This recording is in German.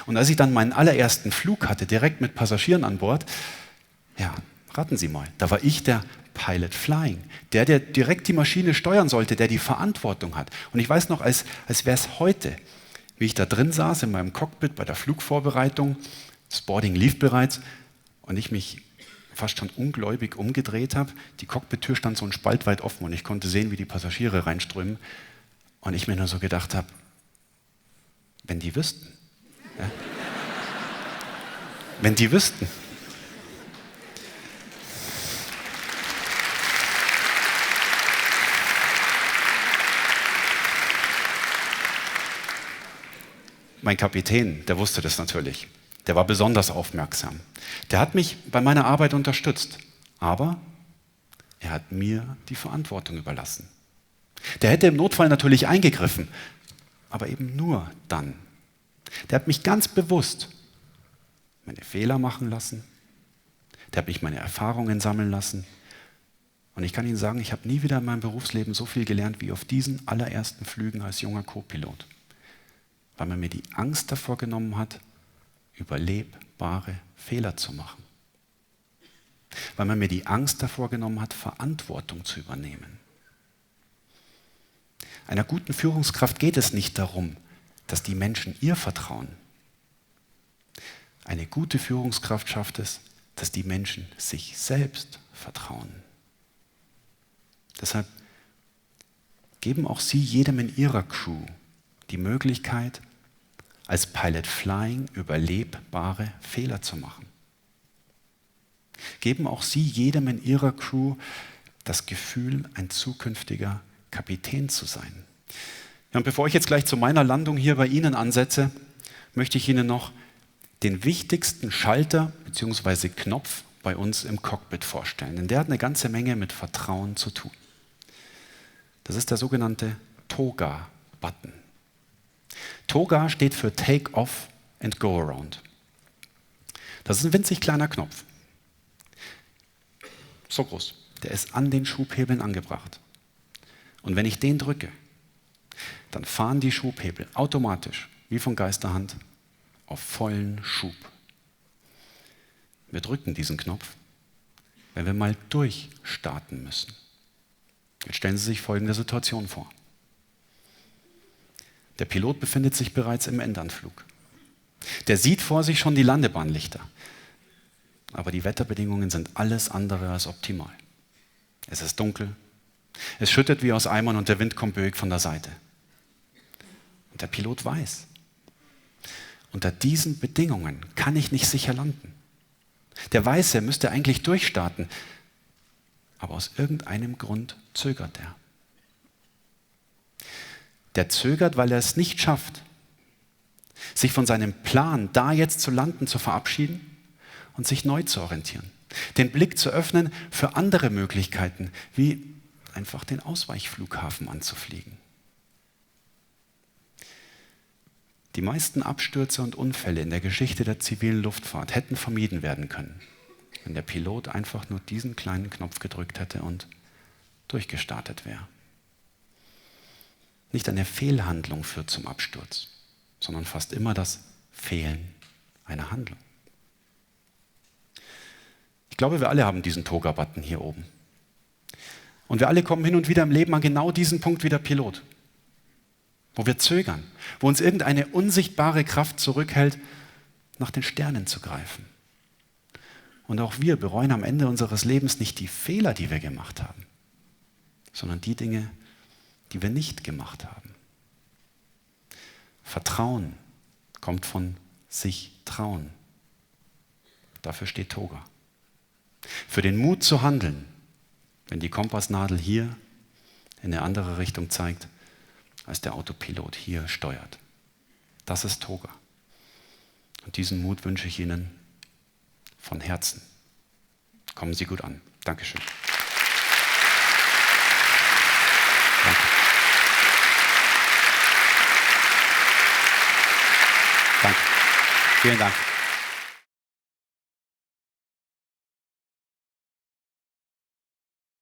Und als ich dann meinen allerersten Flug hatte, direkt mit Passagieren an Bord, ja, raten Sie mal, da war ich der Pilot Flying, der direkt die Maschine steuern sollte, der die Verantwortung hat. Und ich weiß noch, als wäre es heute, wie ich da drin saß in meinem Cockpit bei der Flugvorbereitung, das Boarding lief bereits und ich mich fast schon ungläubig umgedreht habe. Die Cockpit-Tür stand so ein Spalt weit offen und ich konnte sehen, wie die Passagiere reinströmen. Und ich mir nur so gedacht habe, wenn die wüssten. Ja? Wenn die wüssten. Mein Kapitän, der wusste das natürlich. Der war besonders aufmerksam. Der hat mich bei meiner Arbeit unterstützt. Aber er hat mir die Verantwortung überlassen. Der hätte im Notfall natürlich eingegriffen, aber eben nur dann. Der hat mich ganz bewusst meine Fehler machen lassen. Der hat mich meine Erfahrungen sammeln lassen. Und ich kann Ihnen sagen, ich habe nie wieder in meinem Berufsleben so viel gelernt wie auf diesen allerersten Flügen als junger Co-Pilot. Weil man mir die Angst davor genommen hat, überlebbare Fehler zu machen. Weil man mir die Angst davor genommen hat, Verantwortung zu übernehmen. Einer guten Führungskraft geht es nicht darum, dass die Menschen ihr vertrauen. Eine gute Führungskraft schafft es, dass die Menschen sich selbst vertrauen. Deshalb geben auch Sie jedem in Ihrer Crew die Möglichkeit, als Pilot Flying überlebbare Fehler zu machen. Geben auch Sie jedem in Ihrer Crew das Gefühl, ein zukünftiger Kapitän zu sein. Ja, und bevor ich jetzt gleich zu meiner Landung hier bei Ihnen ansetze, möchte ich Ihnen noch den wichtigsten Schalter bzw. Knopf bei uns im Cockpit vorstellen. Denn der hat eine ganze Menge mit Vertrauen zu tun. Das ist der sogenannte TOGA-Button. TOGA steht für Take Off and Go Around. Das ist ein winzig kleiner Knopf. So groß. Der ist an den Schubhebeln angebracht. Und wenn ich den drücke, dann fahren die Schubhebel automatisch, wie von Geisterhand, auf vollen Schub. Wir drücken diesen Knopf, wenn wir mal durchstarten müssen. Jetzt stellen Sie sich folgende Situation vor. Der Pilot befindet sich bereits im Endanflug. Der sieht vor sich schon die Landebahnlichter. Aber die Wetterbedingungen sind alles andere als optimal. Es ist dunkel, es schüttet wie aus Eimern und der Wind kommt böig von der Seite. Und der Pilot weiß, unter diesen Bedingungen kann ich nicht sicher landen. Der weiß, er müsste eigentlich durchstarten, aber aus irgendeinem Grund zögert er. Der zögert, weil er es nicht schafft, sich von seinem Plan, da jetzt zu landen, zu verabschieden und sich neu zu orientieren. Den Blick zu öffnen für andere Möglichkeiten, wie einfach den Ausweichflughafen anzufliegen. Die meisten Abstürze und Unfälle in der Geschichte der zivilen Luftfahrt hätten vermieden werden können, wenn der Pilot einfach nur diesen kleinen Knopf gedrückt hätte und durchgestartet wäre. Nicht eine Fehlhandlung führt zum Absturz, sondern fast immer das Fehlen einer Handlung. Ich glaube, wir alle haben diesen Toga-Button hier oben. Und wir alle kommen hin und wieder im Leben an genau diesen Punkt wie der Pilot, wo wir zögern, wo uns irgendeine unsichtbare Kraft zurückhält, nach den Sternen zu greifen. Und auch wir bereuen am Ende unseres Lebens nicht die Fehler, die wir gemacht haben, sondern die Dinge, die wir nicht gemacht haben. Vertrauen kommt von sich trauen. Dafür steht Toga. Für den Mut zu handeln, wenn die Kompassnadel hier in eine andere Richtung zeigt, als der Autopilot hier steuert. Das ist Toga. Und diesen Mut wünsche ich Ihnen von Herzen. Kommen Sie gut an. Dankeschön. Danke. Danke. Vielen Dank.